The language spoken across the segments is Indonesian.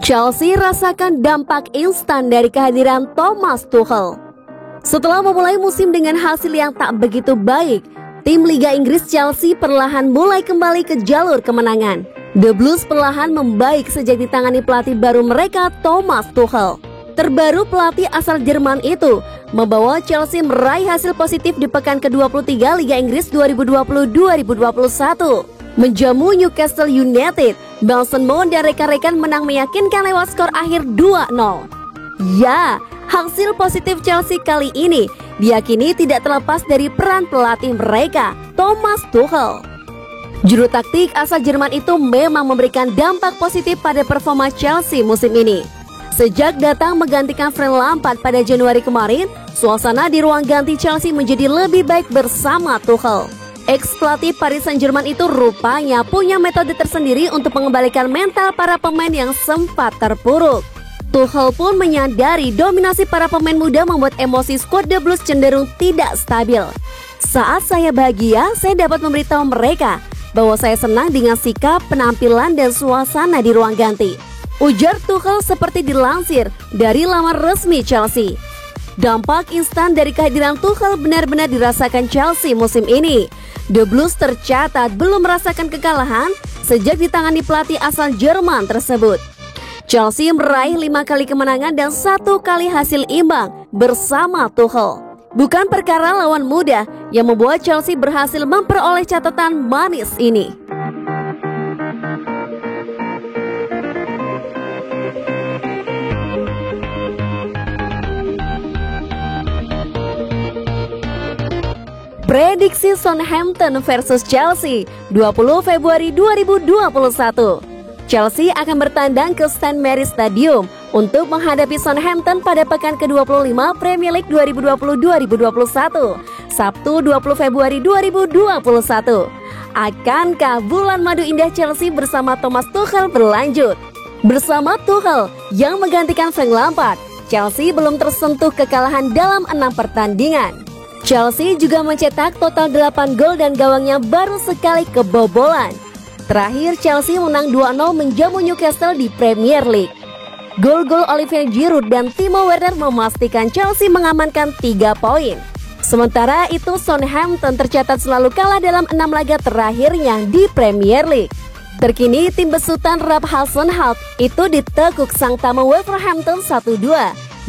Chelsea rasakan dampak instan dari kehadiran Thomas Tuchel. Setelah memulai musim dengan hasil yang tak begitu baik, tim Liga Inggris Chelsea perlahan mulai kembali ke jalur kemenangan. The Blues perlahan membaik sejak ditangani pelatih baru mereka, Thomas Tuchel. Terbaru pelatih asal Jerman itu membawa Chelsea meraih hasil positif di pekan ke-23 Liga Inggris 2020-2021. Menjamu Newcastle United, Mason Mount dan rekan-rekan menang meyakinkan lewat skor akhir 2-0. Ya, hasil positif Chelsea kali ini diyakini tidak terlepas dari peran pelatih mereka, Thomas Tuchel. Juru taktik asal Jerman itu memang memberikan dampak positif pada performa Chelsea musim ini. Sejak datang menggantikan Frank Lampard pada Januari kemarin, suasana di ruang ganti Chelsea menjadi lebih baik bersama Tuchel. Ex-pelatih Paris Saint-Germain itu rupanya punya metode tersendiri untuk mengembalikan mental para pemain yang sempat terpuruk. Tuchel pun menyadari dominasi para pemain muda membuat emosi skuad The Blues cenderung tidak stabil. Saat saya bahagia, saya dapat memberitahu mereka bahwa saya senang dengan sikap, penampilan, dan suasana di ruang ganti, ujar Tuchel seperti dilansir dari laman resmi Chelsea. Dampak instan dari kehadiran Tuchel benar-benar dirasakan Chelsea musim ini. The Blues tercatat belum merasakan kekalahan sejak ditangani pelatih asal Jerman tersebut. Chelsea meraih 5 kali kemenangan dan 1 kali hasil imbang bersama Tuchel. Bukan perkara lawan mudah yang membuat Chelsea berhasil memperoleh catatan manis ini. Prediksi Southampton versus Chelsea 20 Februari 2021. Chelsea akan bertandang ke St. Mary's Stadium untuk menghadapi Southampton pada pekan ke-25 Premier League 2020-2021, Sabtu 20 Februari 2021. Akankah bulan madu indah Chelsea bersama Thomas Tuchel berlanjut? Bersama Tuchel yang menggantikan Frank Lampard, Chelsea belum tersentuh kekalahan dalam 6 pertandingan. Chelsea juga mencetak total 8 gol dan gawangnya baru sekali kebobolan. Terakhir Chelsea menang 2-0 menjamu Newcastle di Premier League. Gol-gol Olivier Giroud dan Timo Werner memastikan Chelsea mengamankan 3 poin. Sementara itu Southampton tercatat selalu kalah dalam 6 laga terakhirnya di Premier League. Terkini tim besutan Ralph Hasenhuttl itu ditekuk sang tamu Wolverhampton 1-2,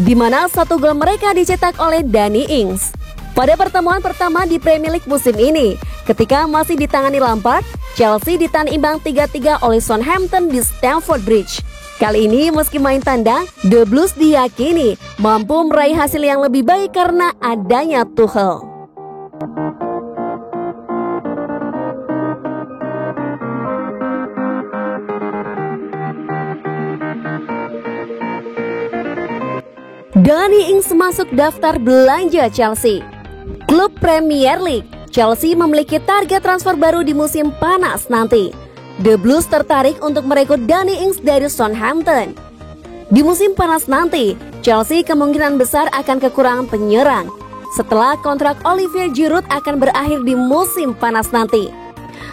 di mana 1 gol mereka dicetak oleh Danny Ings. Pada pertemuan pertama di Premier League musim ini, ketika masih ditangani Lampard, Chelsea ditahan imbang 3-3 oleh Southampton di Stamford Bridge. Kali ini meski main tandang, The Blues diyakini mampu meraih hasil yang lebih baik karena adanya Tuchel. Danny Ings masuk daftar belanja Chelsea. Klub Premier League, Chelsea memiliki target transfer baru di musim panas nanti. The Blues tertarik untuk merekrut Danny Ings dari Southampton. Di musim panas nanti, Chelsea kemungkinan besar akan kekurangan penyerang setelah kontrak Olivier Giroud akan berakhir di musim panas nanti.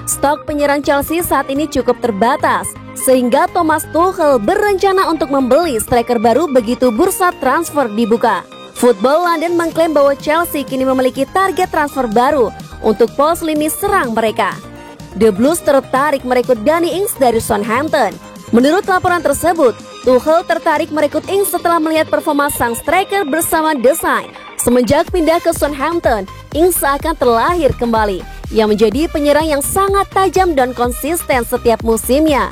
Stok penyerang Chelsea saat ini cukup terbatas, sehingga Thomas Tuchel berencana untuk membeli striker baru begitu bursa transfer dibuka. Football London mengklaim bahwa Chelsea kini memiliki target transfer baru untuk pos lini serang mereka. The Blues tertarik merekrut Danny Ings dari Southampton. Menurut laporan tersebut, Tuchel tertarik merekrut Ings setelah melihat performa sang striker bersama The Saints. Semenjak pindah ke Southampton, Ings seakan terlahir kembali, yang menjadi penyerang yang sangat tajam dan konsisten setiap musimnya.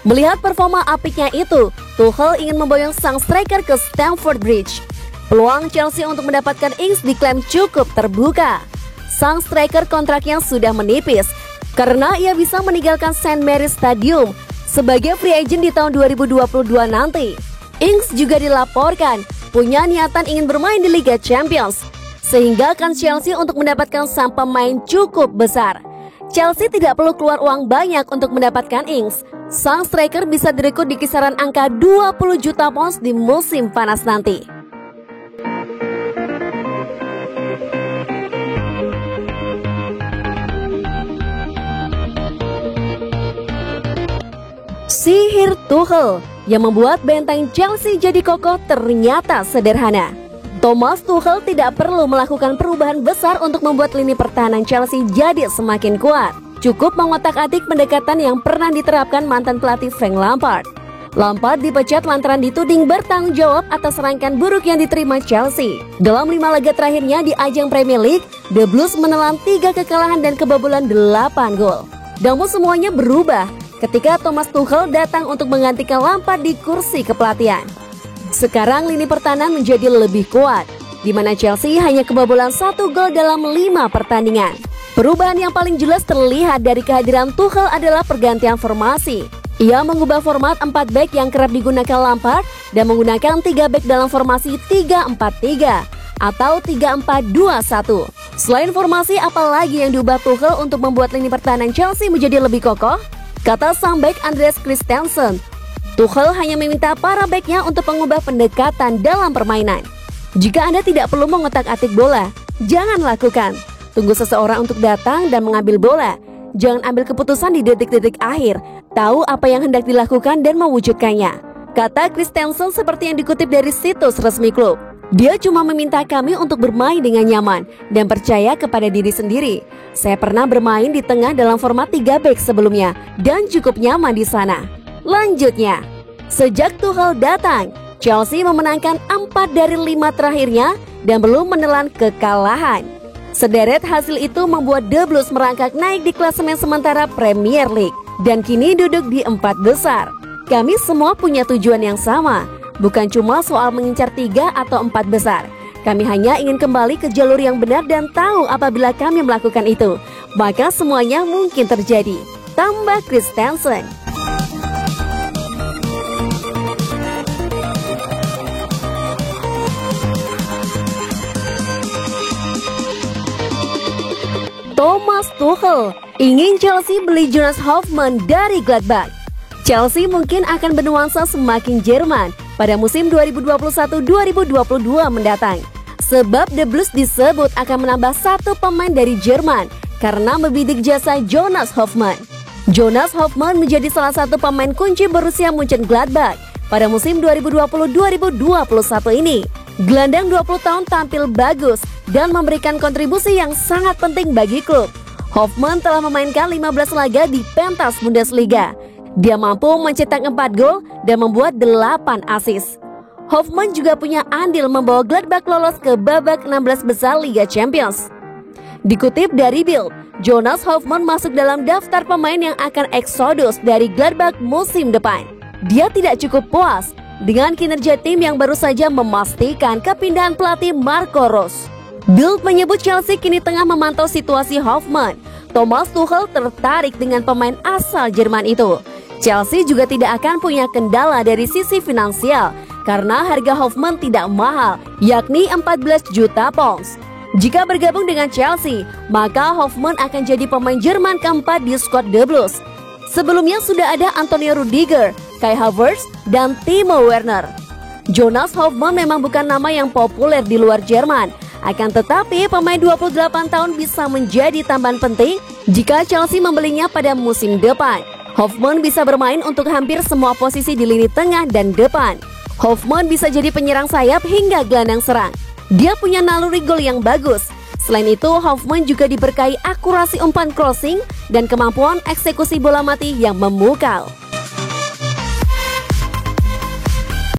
Melihat performa apiknya itu, Tuchel ingin memboyong sang striker ke Stamford Bridge. Peluang Chelsea untuk mendapatkan Ings diklaim cukup terbuka. Sang striker kontraknya sudah menipis karena ia bisa meninggalkan St. Mary's Stadium sebagai free agent di tahun 2022 nanti. Ings juga dilaporkan punya niatan ingin bermain di Liga Champions, sehingga kans Chelsea untuk mendapatkan sang pemain cukup besar. Chelsea tidak perlu keluar uang banyak untuk mendapatkan Ings. Sang striker bisa direkrut di kisaran angka 20 juta pounds di musim panas nanti. Sihir Tuchel Yang membuat benteng Chelsea jadi kokoh ternyata sederhana. Thomas Tuchel tidak perlu melakukan perubahan besar untuk membuat lini pertahanan Chelsea jadi semakin kuat. Cukup mengotak-atik pendekatan yang pernah diterapkan mantan pelatih Frank Lampard. Lampard dipecat lantaran dituding bertanggung jawab atas rangkaian buruk yang diterima Chelsea. Dalam 5 laga terakhirnya di ajang Premier League, The Blues menelan 3 kekalahan dan kebobolan 8 gol. Namun semuanya berubah ketika Thomas Tuchel datang untuk menggantikan Lampard di kursi kepelatihan. Sekarang lini pertahanan menjadi lebih kuat, di mana Chelsea hanya kebobolan 1 gol dalam 5 pertandingan. Perubahan yang paling jelas terlihat dari kehadiran Tuchel adalah pergantian formasi. Ia mengubah format 4 back yang kerap digunakan Lampard dan menggunakan 3 back dalam formasi 3-4-3 atau 3-4-2-1. Selain formasi, apalagi yang diubah Tuchel untuk membuat lini pertahanan Chelsea menjadi lebih kokoh? Kata sang back Andreas Christensen, Tuchel hanya meminta para backnya untuk mengubah pendekatan dalam permainan. Jika Anda tidak perlu mengotak-atik bola, jangan lakukan. Tunggu seseorang untuk datang dan mengambil bola. Jangan ambil keputusan di detik-detik akhir. Tahu apa yang hendak dilakukan dan mewujudkannya. Kata Christensen seperti yang dikutip dari situs resmi klub. Dia cuma meminta kami untuk bermain dengan nyaman dan percaya kepada diri sendiri. Saya pernah bermain di tengah dalam format 3 back sebelumnya dan cukup nyaman di sana. Lanjutnya, sejak Tuchel datang, Chelsea memenangkan 4 dari 5 terakhirnya dan belum menelan kekalahan. Sederet hasil itu membuat The Blues merangkak naik di klasemen sementara Premier League dan kini duduk di 4 besar. Kami semua punya tujuan yang sama, bukan cuma soal mengincar 3 atau 4 besar. Kami hanya ingin kembali ke jalur yang benar dan tahu apabila kami melakukan itu, maka semuanya mungkin terjadi. Tambah Christensen. Thomas Tuchel ingin Chelsea beli Jonas Hofmann dari Gladbach. Chelsea mungkin akan bernuansa semakin Jerman pada musim 2021-2022 mendatang. Sebab The Blues disebut akan menambah 1 pemain dari Jerman karena membidik jasa Jonas Hofmann. Jonas Hofmann menjadi salah satu pemain kunci Borussia Mönchengladbach pada musim 2020-2021 ini. Gelandang 20 tahun tampil bagus dan memberikan kontribusi yang sangat penting bagi klub. Hofmann telah memainkan 15 laga di pentas Bundesliga. Dia mampu mencetak 4 gol dan membuat 8 assist. Hofmann juga punya andil membawa Gladbach lolos ke babak 16 besar Liga Champions. Dikutip dari Bild, Jonas Hofmann masuk dalam daftar pemain yang akan eksodus dari Gladbach musim depan. Dia tidak cukup puas dengan kinerja tim yang baru saja memastikan kepindahan pelatih Marco Rose. Bild menyebut Chelsea kini tengah memantau situasi Hofmann. Thomas Tuchel tertarik dengan pemain asal Jerman itu. Chelsea juga tidak akan punya kendala dari sisi finansial karena harga Hofmann tidak mahal, yakni 14 juta pounds. Jika bergabung dengan Chelsea, maka Hofmann akan jadi pemain Jerman keempat di skuad The Blues. Sebelumnya sudah ada Antonio Rudiger, Kai Havertz, dan Timo Werner. Jonas Hofmann memang bukan nama yang populer di luar Jerman. Akan tetapi pemain 28 tahun bisa menjadi tambahan penting jika Chelsea membelinya pada musim depan. Hofmann bisa bermain untuk hampir semua posisi di lini tengah dan depan. Hofmann bisa jadi penyerang sayap hingga gelandang serang. Dia punya naluri gol yang bagus. Selain itu, Hofmann juga diberkahi akurasi umpan crossing dan kemampuan eksekusi bola mati yang memukau.